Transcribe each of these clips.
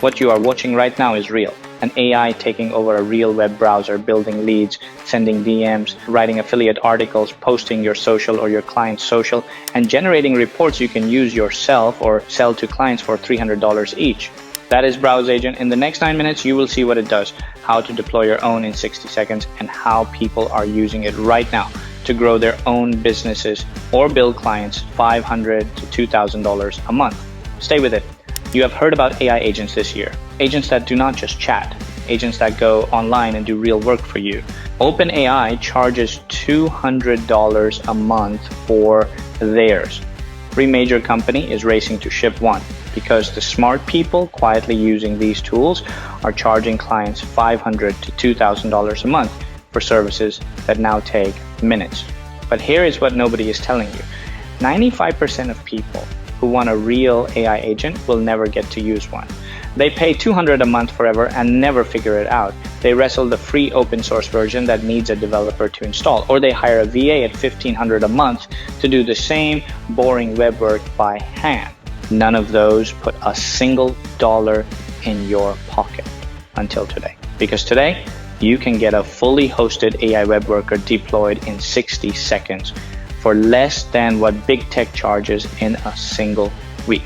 What you are watching right now is real. An AI taking over a real web browser, building leads, sending DMs, writing affiliate articles, posting your social or your client's social, and generating reports you can use yourself or sell to clients for $300 each. That is BrowserAgent. In the next 9 minutes, you will see what it does, how to deploy your own in 60 seconds, and how people are using it right now to grow their own businesses or build clients $500 to $2,000 a month. Stay with it. You have heard about AI agents this year. Agents that do not just chat, agents that go online and do real work for you. OpenAI charges $200 a month for theirs. Every major company is racing to ship one because the smart people quietly using these tools are charging clients $500 to $2,000 a month for services that now take minutes. But here is what nobody is telling you. 95% of people who want a real AI agent will never get to use one. They pay $200 a month forever and never figure it out. They wrestle the free open source version that needs a developer to install, or they hire a VA at $1,500 a month to do the same boring web work by hand. None of those put a single dollar in your pocket until today. Because today, you can get a fully hosted AI web worker deployed in 60 seconds for less than what big tech charges in a single week.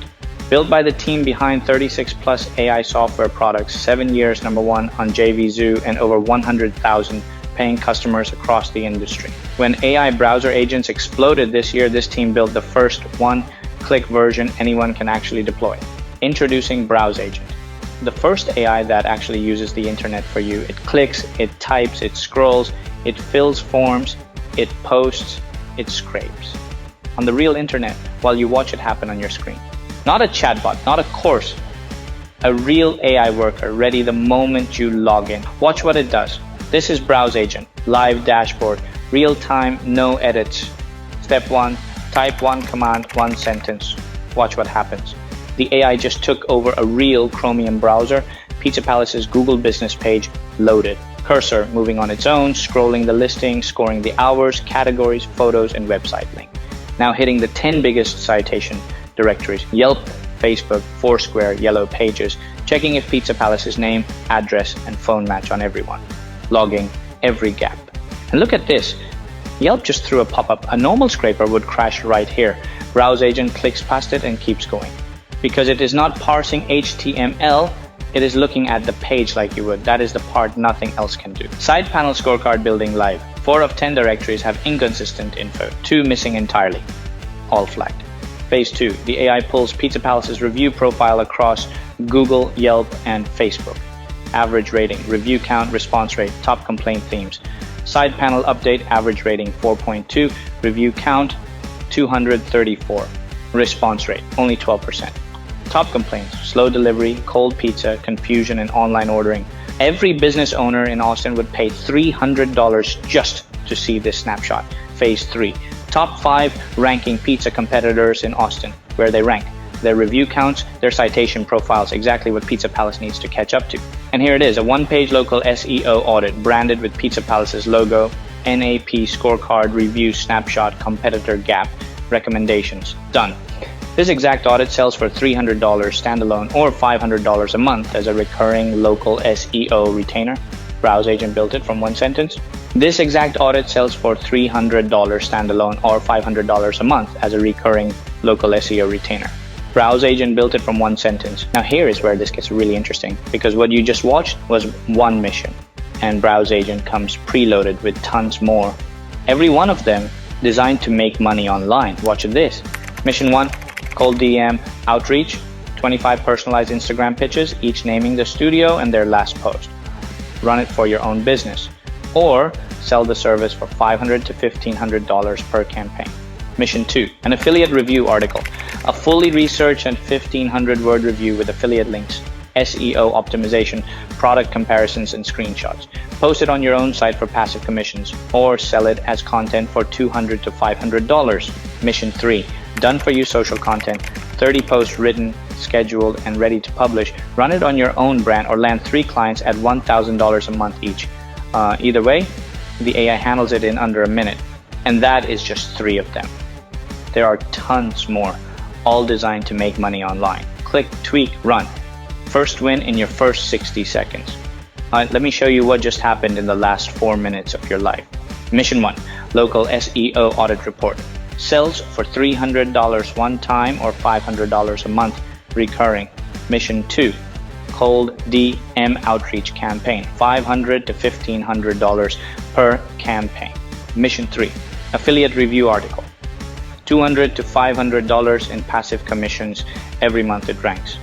Built by the team behind 36 plus AI software products, 7 years #1 on JVZoo, and over 100,000 paying customers across the industry. When AI browser agents exploded this year, this team built the first one-click version anyone can actually deploy. Introducing BrowserAgent, the first AI that actually uses the internet for you. It clicks, it types, it scrolls, it fills forms, it posts, it scrapes on the real internet while you watch it happen on your screen. Not a chatbot, not a course, a real AI worker ready the moment you log in. Watch what it does. This is BrowserAgent, live dashboard, real time, no edits. Step 1, type one command, one sentence. Watch what happens. The AI just took over a real Chromium browser. Pizza Palace's Google business page loaded. Cursor moving on its own, scrolling the listing, scoring the hours, categories, photos, and website link. Now hitting the 10 biggest citation directories: Yelp, Facebook, Foursquare, Yellow Pages, checking if Pizza Palace's name, address, and phone match on everyone. Logging every gap. And look at this. Yelp just threw a pop-up. A normal scraper would crash right here. BrowserAgent clicks past it and keeps going. Because it is not parsing HTML, it is looking at the page like you would. That is the part nothing else can do. Side panel scorecard building live. 4 of 10 directories have inconsistent info. 2 missing entirely. All flagged. Phase 2. The AI pulls Pizza Palace's review profile across Google, Yelp, and Facebook. Average rating, review count, response rate, top complaint themes. Side panel update, average rating 4.2. Review count 234. Response rate only 12%. Top complaints: slow delivery, cold pizza, confusion, and online ordering. Every business owner in Austin would pay $300 just to see this snapshot. Phase 3. Top 5 ranking pizza competitors in Austin, where they rank, their review counts, their citation profiles, exactly what Pizza Palace needs to catch up to. And here it is, a one-page local SEO audit branded with Pizza Palace's logo, NAP scorecard, review snapshot, competitor gap, recommendations. Done. This exact audit sells for $300 standalone or $500 a month as a recurring local SEO retainer. BrowserAgent built it from one sentence. This exact audit sells for $300 standalone or $500 a month as a recurring local SEO retainer. BrowserAgent built it from one sentence. Now here is where this gets really interesting, because what you just watched was one mission, and BrowserAgent comes preloaded with tons more. Every one of them designed to make money online. Watch this. Mission 1, cold DM outreach, 25 personalized Instagram pitches, each naming the studio and their last post. Run it for your own business, or sell the service for $500 to $1,500 per campaign. Mission 2, an affiliate review article, a fully researched and 1,500-word review with affiliate links, SEO optimization, product comparisons, and screenshots. Post it on your own site for passive commissions, or sell it as content for $200 to $500. Mission 3, done for you social content, 30 posts written, scheduled, and ready to publish. Run it on your own brand or land 3 clients at $1,000 a month each. Either way, the AI handles it in under a minute. And that is just 3 of them. There are tons more, all designed to make money online. Click, tweak, run. First win in your first 60 seconds. Let me show you what just happened in the last 4 minutes of your life. Mission 1, local SEO audit report. Sells for $300 one time or $500 a month recurring. Mission 2, cold DM outreach campaign, $500 to $1,500 per campaign. Mission 3, affiliate review article, $200 to $500 in passive commissions every month it ranks.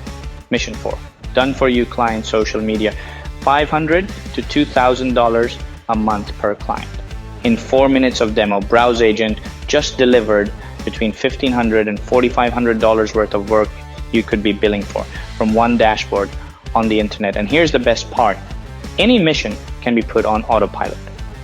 Mission 4, done for you client social media, $500 to $2,000 a month per client. In 4 minutes of demo, BrowserAgent just delivered between $1,500 and $4,500 worth of work you could be billing for from one dashboard on the internet. And here's the best part. Any mission can be put on autopilot.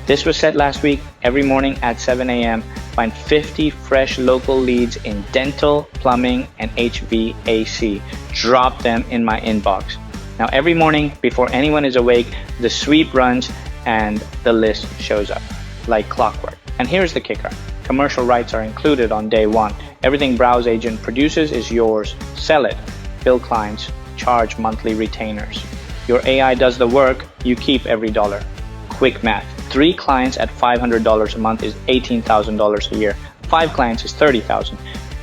This was set last week. Every morning at 7 a.m. find 50 fresh local leads in dental, plumbing, and HVAC. Drop them in my inbox. Now every morning before anyone is awake, the sweep runs and the list shows up like clockwork. And here's the kicker. Commercial rights are included on day one. Everything BrowserAgent produces is yours. Sell it, bill clients, charge monthly retainers. Your AI does the work, you keep every dollar. Quick math. 3 clients at $500 a month is $18,000 a year. 5 clients is $30,000.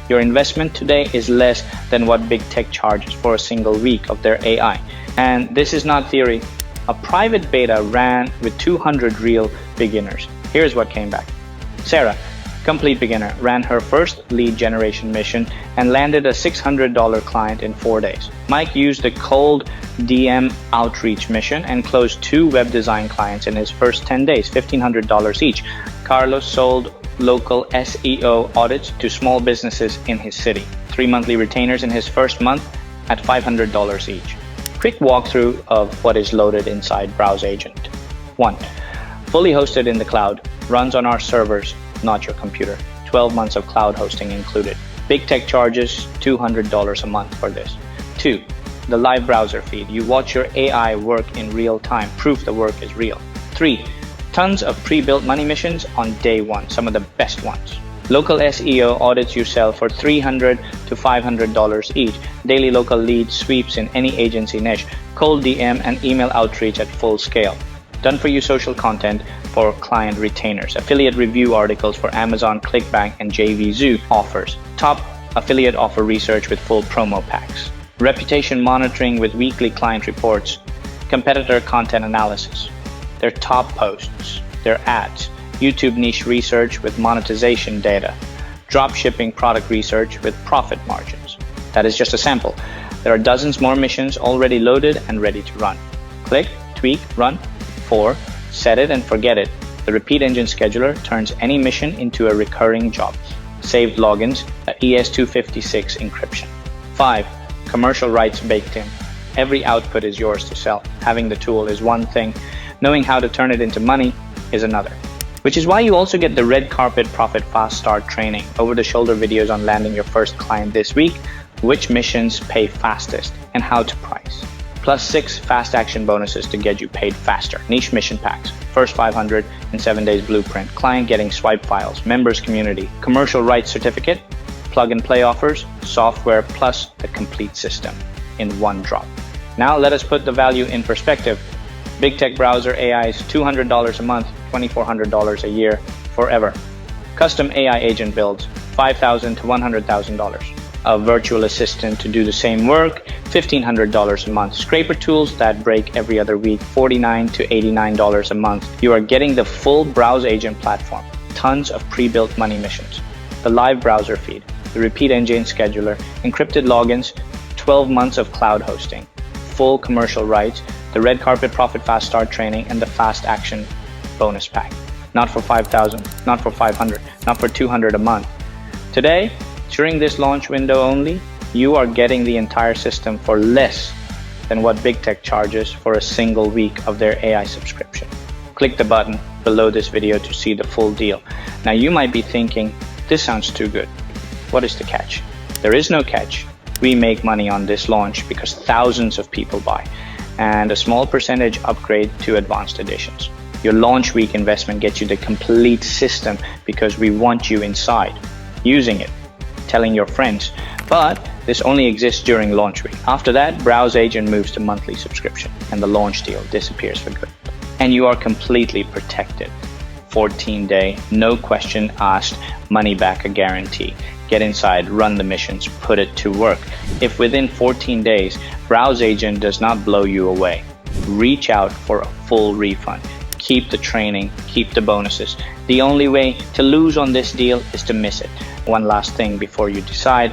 Your investment today is less than what big tech charges for a single week of their AI. And this is not theory. A private beta ran with 200 real beginners. Here's what came back. Sarah, complete beginner, ran her first lead generation mission and landed a $600 client in 4 days. Mike used a cold DM outreach mission and closed 2 web design clients in his first 10 days, $1,500 each. Carlos sold local SEO audits to small businesses in his city. 3 monthly retainers in his first month at $500 each. Quick walkthrough of what is loaded inside BrowserAgent. 1. Fully hosted in the cloud, runs on our servers, not your computer. 12 months of cloud hosting included. Big tech charges $200 a month for this. 2. The live browser feed. You watch your AI work in real time. Proof the work is real. 3. Tons of pre-built money missions on day 1, some of the best ones. Local SEO audits you sell for $300 to $500 each. Daily local lead sweeps in any agency niche. Cold DM and email outreach at full scale. Done for you social content for client retainers. Affiliate review articles for Amazon, ClickBank, and JVZoo offers. Top affiliate offer research with full promo packs. Reputation monitoring with weekly client reports. Competitor content analysis. Their top posts. Their ads. YouTube niche research with monetization data. Drop shipping product research with profit margins. That is just a sample. There are dozens more missions already loaded and ready to run. Click, tweak, run. 4. Set it and forget it. The repeat engine scheduler turns any mission into a recurring job. Saved logins, ES256 encryption. 5. Commercial rights baked in. Every output is yours to sell. Having the tool is one thing. Knowing how to turn it into money is another. Which is why you also get the red carpet profit fast start training, over-the-shoulder videos on landing your first client this week, which missions pay fastest, and how to price. Plus 6 fast action bonuses to get you paid faster. Niche mission packs, first 500 in 7 days blueprint, client getting swipe files, members community, commercial rights certificate, plug and play offers, software plus the complete system in one drop. Now let us put the value in perspective. Big tech browser AI is $200 a month, $2,400 a year, forever. Custom AI agent builds, $5,000 to $100,000. A virtual assistant to do the same work, $1,500 a month. Scraper tools that break every other week, $49 to $89 a month. You are getting the full BrowserAgent platform, tons of pre-built money missions, the live browser feed, the repeat engine scheduler, encrypted logins, 12 months of cloud hosting, full commercial rights, the red carpet profit fast start training, and the fast action bonus pack. Not for $5,000, not for $500, not for $200 a month. Today, during this launch window only, you are getting the entire system for less than what big tech charges for a single week of their AI subscription. Click the button below this video to see the full deal. Now you might be thinking, this sounds too good. What is the catch? There is no catch. We make money on this launch because thousands of people buy, and a small percentage upgrade to advanced editions. Your launch week investment gets you the complete system because we want you inside, using it, telling your friends. But This only exists during launch week. After that, BrowserAgent moves to monthly subscription and the launch deal disappears for good. And you are completely protected. 14-day, no question asked, money back a guarantee. Get inside, run the missions, put it to work. If within 14 days, BrowserAgent does not blow you away, reach out for a full refund. Keep the training, keep the bonuses. The only way to lose on this deal is to miss it. One last thing before you decide.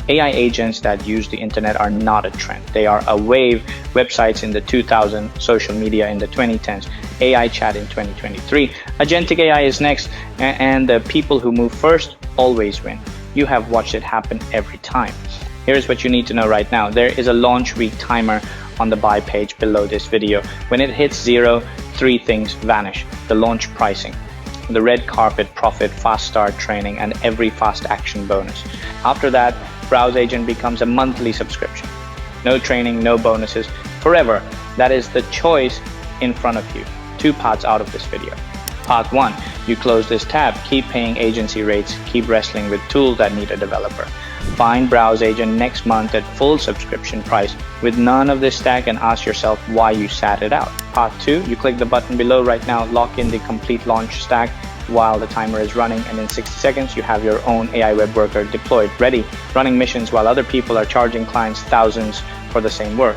AI agents that use the internet are not a trend. They are a wave. Websites in the 2000s, social media in the 2010s, AI chat in 2023. Agentic AI is next, and the people who move first always win. You have watched it happen every time. Here's what you need to know right now. There is a launch week timer on the buy page below this video. When it hits 0, 3 things vanish. The launch pricing, the red carpet profit, fast start training, and every fast action bonus. After that, BrowserAgent becomes a monthly subscription. No training, no bonuses, forever. That is the choice in front of you. 2 parts out of this video. Part 1, you close this tab, keep paying agency rates, keep wrestling with tools that need a developer. Find BrowserAgent next month at full subscription price with none of this stack and ask yourself why you sat it out. Part 2, you click the button below right now, lock in the complete launch stack while the timer is running, and in 60 seconds you have your own AI web worker deployed, ready, running missions while other people are charging clients thousands for the same work.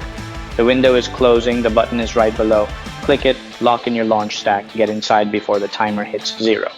The window is closing, the button is right below. Click it, lock in your launch stack, get inside before the timer hits 0.